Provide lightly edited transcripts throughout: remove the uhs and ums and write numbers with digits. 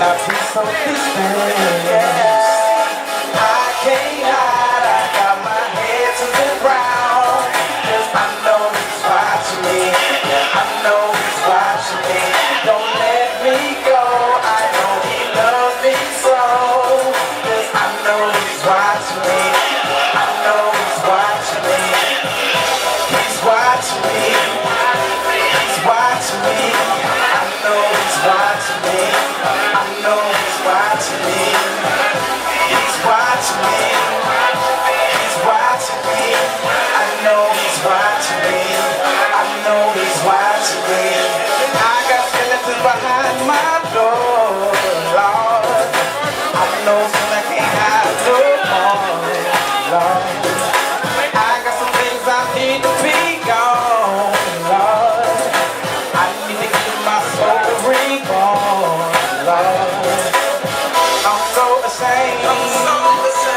not be so distant. I can't hide, I got my head to the ground. 'Cause I know he's watching me, yeah, I know he's watching me. Don't let me go, I know he loves me so. 'Cause I know he's watching me, I know he's watching me. He's watching me, he's watching me. I know he's watching me, I know he's watching me. He's watching me, he's watching me. I know he's watching me, I know he's watching me. I got skeletons behind my door, Lord. I know some I can't hide no more, Lord. I got some things I need to be gone, Lord. I need to keep my soul reborn, Lord. I'm so ashamed,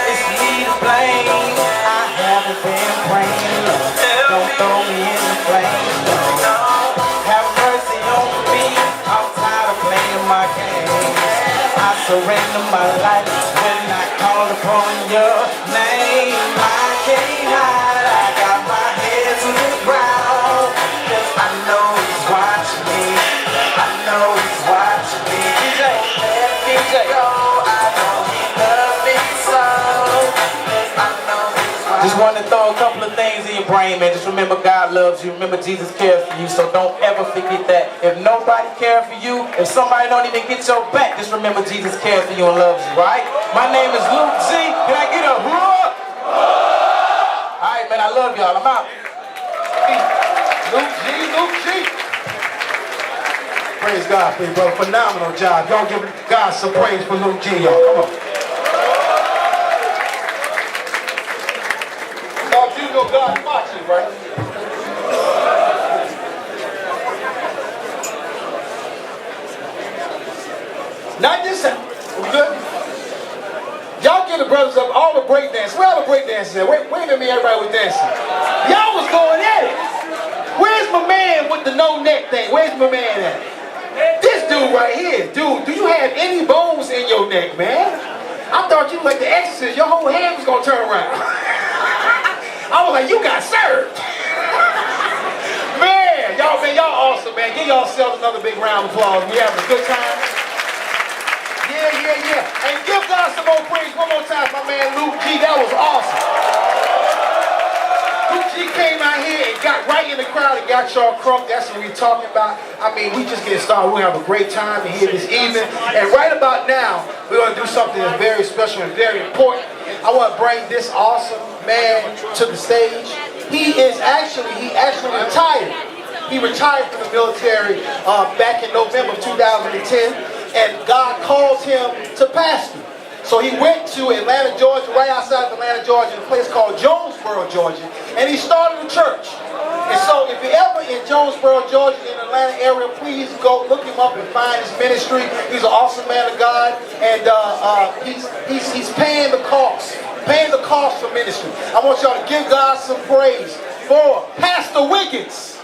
it's me to blame. I haven't been praying, Lord. Don't throw me in the flames, Lord. Have mercy on me, I'm tired of playing my games. I surrender my life when I call upon your name. I can't hide, I got my head to the ground. 'Cause I know he's watching me, I know he's watching me. Let me go, I know he loves me so. 'Cause I know he's watching me. Just want to throw a couple of things in your brain, man. Just remember God loves you. Remember Jesus cares for you. So don't ever forget that. If nobody cares for you, if somebody don't even get your back, just remember Jesus cares for you and loves you, right? My name is Luke G. Can I get a whoop? All right, man. I love y'all. I'm out. Luke G, Luke G. Praise God for you, brother. Phenomenal job. Y'all give God some praise for Luke G, y'all. Come on. You know God's watching, right? Not this time. We good? Y'all get the brothers up, all the break dancers. Where all the break dancers at? Wait a minute, everybody was dancing. Y'all was going at it. Where's my man with the no neck thing? Where's my man at? This dude right here. Dude, do you have any bones in your neck, man? I thought you like the Exorcist. Your whole hand was going to turn around. I was like, you got served. Man, y'all awesome, man. Give yourselves another big round of applause. We having a good time. Yeah. And give God some more praise one more time, my man Luke G. That was awesome. Luke G came out here and got right in the crowd and got y'all crunk. That's what we're talking about. I mean, we just getting started. We're going to have a great time here this evening. And right about now, we're going to do something that's very special and very important. I want to bring this awesome man to the stage. He actually retired. He retired from the military back in November of 2010, and God called him to pastor. So he went to Atlanta, Georgia, right outside of Atlanta, Georgia, in a place called Jonesboro, Georgia, and he started a church. And so if you're ever in Jonesboro, Georgia, in the Atlanta area, please go look him up and find his ministry. He's an awesome man of God, and he's paying the cost for ministry. I want y'all to give God some praise for Pastor Wiggins.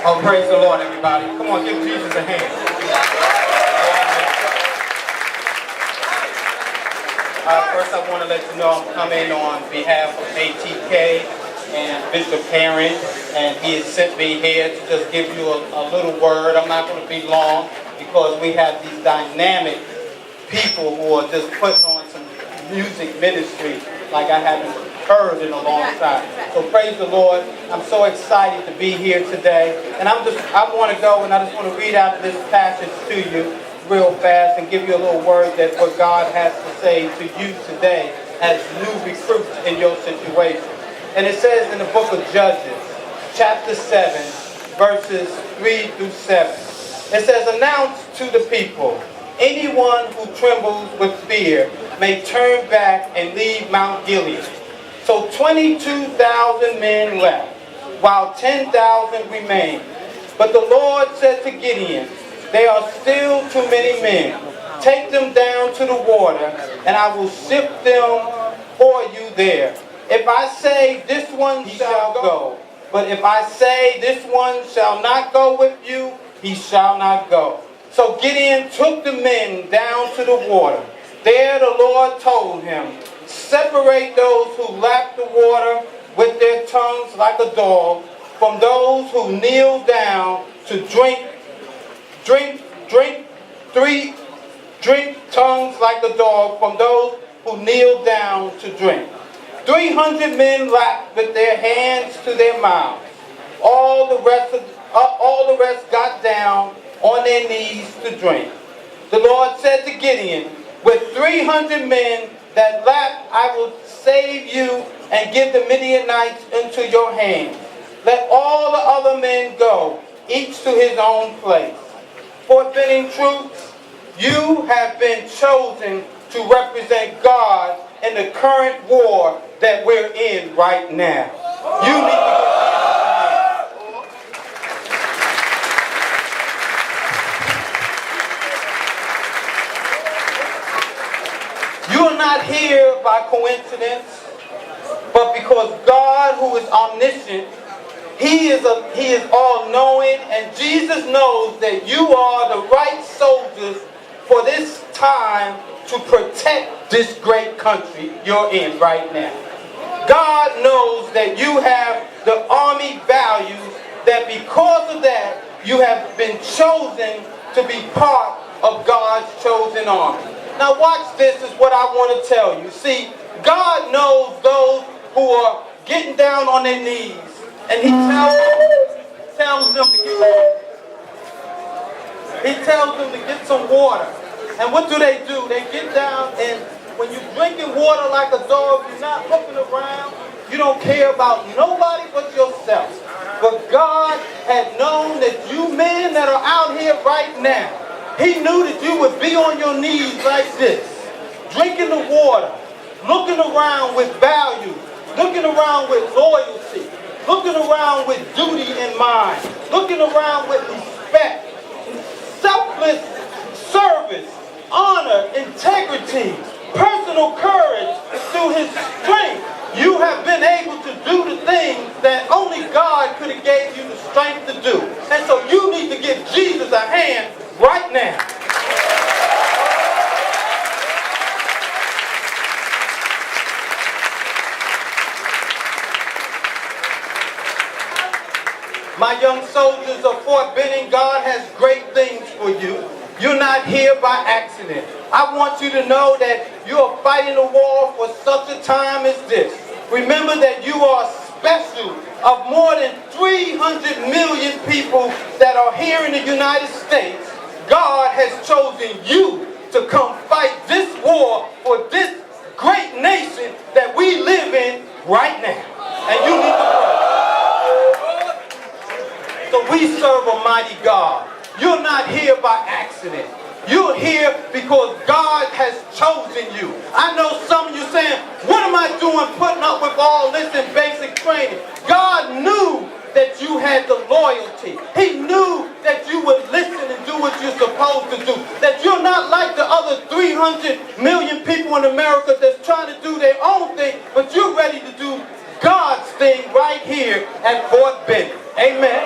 Oh, praise the Lord, everybody. Come on, give Jesus a hand. First, I want to let you know I'm coming on behalf of ATK and Bishop Karen, and he has sent me here to just give you a little word. I'm not going to be long because we have these dynamic people who are just putting on some music ministry like I haven't heard in a long time. So praise the Lord. I'm so excited to be here today. And I want to go and I just want to read out this passage to you real fast and give you a little word that what God has to say to you today as new recruits in your situation. And it says in the book of Judges, chapter 7, verses 3 through 7. It says, announce to the people, anyone who trembles with fear may turn back and leave Mount Gilead. So 22,000 men left, while 10,000 remained. But the Lord said to Gideon, there are still too many men. Take them down to the water, and I will sift them for you there. If I say, this one shall go, But if I say this one shall not go with you, he shall not go. So Gideon took the men down to the water. There the Lord told him, separate those who lap the water with their tongues like a dog from those who kneel down to drink tongues like a dog from those who kneel down to drink. 300 men lapped with their hands to their mouths. All the rest got down on their knees to drink. The Lord said to Gideon, with 300 men that lap, I will save you and give the Midianites into your hands. Let all the other men go, each to his own place. Fort Benning troops, you have been chosen to represent God in the current war that we're in right now. You need to You are not here by coincidence, but because God, who is omniscient, He is all-knowing, and Jesus knows that you are the right soldiers for this time to protect this great country you're in right now. God knows that you have the army values, that because of that, you have been chosen to be part of God's chosen army. Now watch this, is what I want to tell you. See, God knows those who are getting down on their knees, and He tells them to get water. He tells them to get some water. And what do? They get down, and when you're drinking water like a dog, you're not looking around. You don't care about nobody but yourself. But God had known that you men that are out here right now, He knew that you would be on your knees like this, drinking the water, looking around with value, looking around with loyalty, looking around with duty in mind, looking around with respect, selfless service, honor, integrity, personal courage. Through His strength, you have been able to do the things that only God could have gave you the strength to do. And so you need to give Jesus a hand right now. My young soldiers of Fort Benning, God has great things for you. You're not here by accident. I want you to know that you are fighting a war for such a time as this. Remember that you are special. Of more than 300 million people that are here in the United States, God has chosen you to come fight this war for this great nation that we live in right now. And you need to pray. So we serve a mighty God. You're not here by accident. You're here because God has chosen you. I know some of you saying, what am I doing putting up with all this in basic training? God knew that you had the loyalty. He knew that you would listen and do what you're supposed to do. That you're not like the other 300 million people in America that's trying to do their own thing, but you're ready to do God's thing right here at Fort Benning. Amen.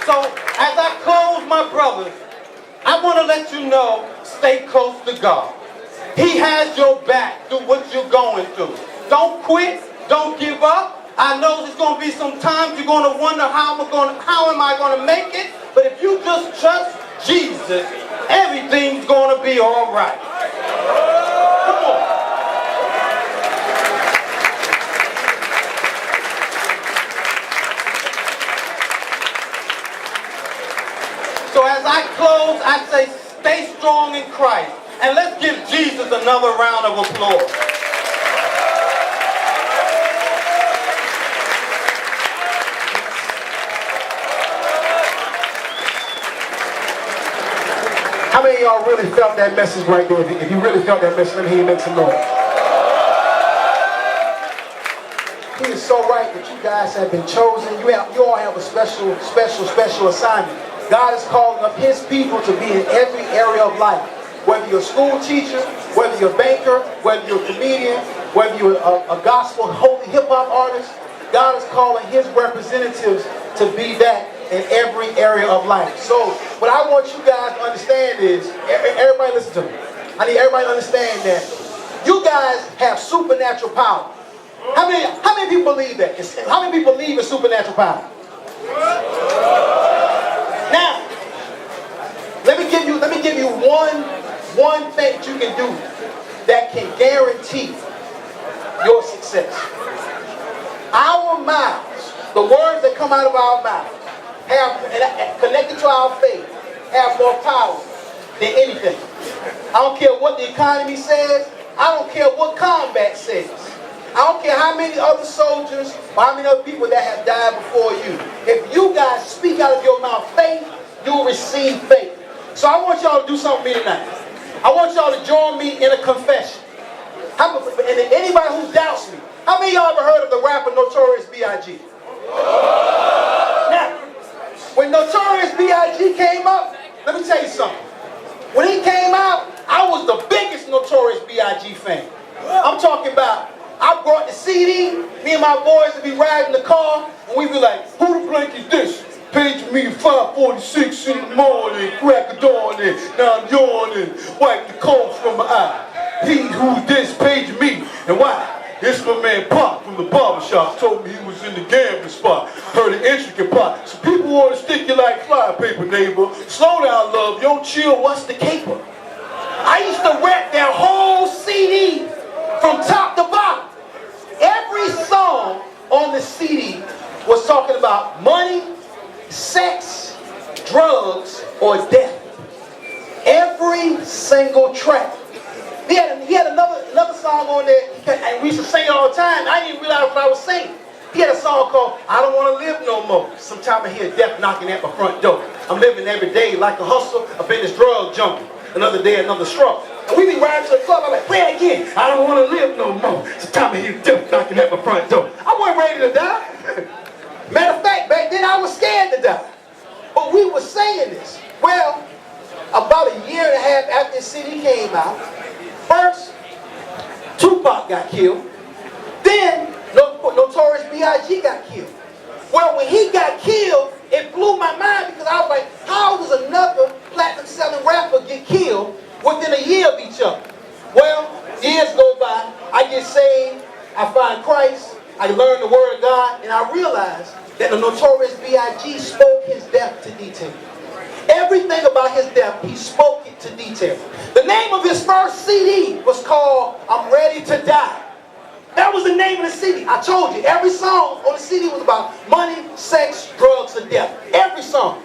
So, as I close, my brothers, I want to let you know, stay close to God. He has your back through what you're going through. Don't quit. Don't give up. I know there's going to be some times you're going to wonder how am I going to make it? But if you just trust Jesus, everything's going to be all right. Come on. So as I close, I say stay strong in Christ. And let's give Jesus another round of applause. How many of y'all really felt that message right there? If you really felt that message, let me hear you make some noise. He is so right that you guys have been chosen. You all have a special assignment. God is calling up His people to be in every area of life. Whether you're a school teacher, whether you're a banker, whether you're a comedian, whether you're a gospel, holy hip-hop artist, God is calling his representatives to be that in every area of life. So what I want you guys to understand is, everybody listen to me. I need everybody to understand that you guys have supernatural power. How many people believe that? How many people believe in supernatural power? Now, let me give you one thing that you can do that can guarantee your success. Our mouths, the words that come out of our mouths, have connected to our faith, have more power than anything. I don't care what the economy says. I don't care what combat says. I don't care how many other soldiers or how many other people that have died before you. If you guys speak out of your mouth faith, you'll receive faith. So I want y'all to do something with me tonight. I want y'all to join me in a confession. And anybody who doubts me, how many of y'all ever heard of the rapper Notorious B.I.G.? Now, when Notorious B.I.G. came up, let me tell you something. When he came out, I was the biggest Notorious B.I.G. fan. I'm talking about, I brought the CD, me and my boys would be riding the car, and we'd be like, who the blank is this? Page me 5:46 in the morning, crack a dawn, and now I'm yawning, wipe the cold from my eye. He who this page me, and why? It's my man Pop from the barbershop, told me he was in the gambling spot, heard an intricate plot. So people want to stick you like fly paper, neighbor. Slow down, love, yo chill, what's the caper? I used to rap that whole CD from top to bottom. Every song on the CD was talking about money, sex, drugs, or death. Every single track. He had another song on there, and we used to sing it all the time. I didn't realize what I was singing. He had a song called I Don't Want to Live No More. Sometimes I hear death knocking at my front door. I'm living every day like a hustler. I've been this drug junkie. Another day, another struggle. And we be riding to the club. I'm like, play it again. I don't want to live no more. Sometimes I hear death knocking at my front door. I wasn't ready to die. Matter of fact, back then I was scared to die. But we were saying this. Well, about a year and a half after the CD came out, first, Tupac got killed. Then, Notorious B.I.G. got killed. Well, when he got killed, it blew my mind because I was like, how does another platinum-selling rapper get killed within a year of each other? Well, years go by, I get saved, I find Christ, I learn the Word of God, and I realize that the Notorious B.I.G. spoke his death to detail. Everything about his death, he spoke it to detail. The name of his first CD was called I'm Ready to Die. That was the name of the CD. I told you, every song on the CD was about money, sex, drugs, and death. Every song.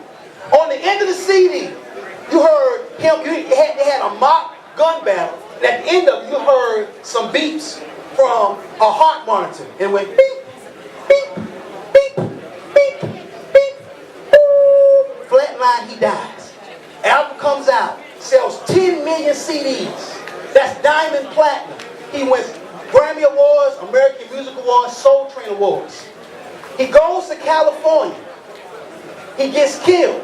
On the end of the CD, you heard him, they had a mock gun battle. And at the end of it, you heard some beeps from a heart monitor. And it went beep, beep, beep, beep, beep, boop. Flatline, he dies. Album comes out, sells 10 million CDs. That's diamond platinum. He wins Grammy Awards, American Music Awards, Soul Train Awards. He goes to California. He gets killed.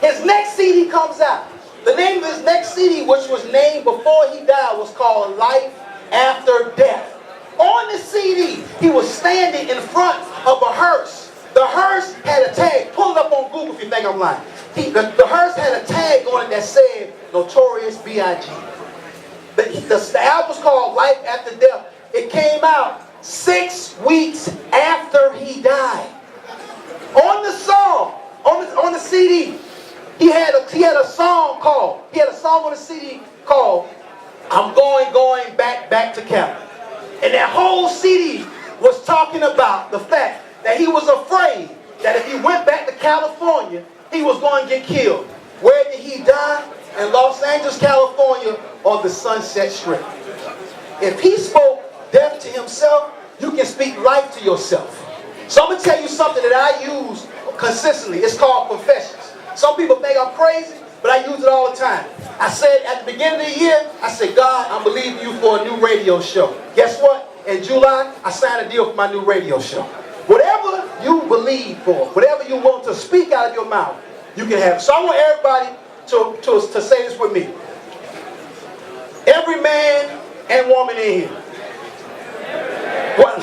His next CD comes out. The name of his next CD, which was named before he died, was called Life After Death. On the CD, he was standing in front of a hearse. The hearse had a tag. Pull it up on Google if you think I'm lying. The hearse had a tag on it that said Notorious B.I.G. The album was called Life After Death. It came out 6 weeks after he died. On the song, on the CD, he had a song on the CD called I'm Going Back to Cali. And that whole CD was talking about the fact that he was afraid that if he went back to California, he was going to get killed. Where did he die? In Los Angeles, California, on the Sunset Strip. If he spoke death to himself, you can speak life to yourself. So I'm going to tell you something that I use consistently. It's called confessions. Some people think I'm crazy, but I use it all the time. I said at the beginning of the year, I said, God, I'm believing you for a new radio show. Guess what? In July, I signed a deal for my new radio show. Whatever you believe for, whatever you want to speak out of your mouth, you can have it. So I want everybody to say this with me. Every man and woman in here. What?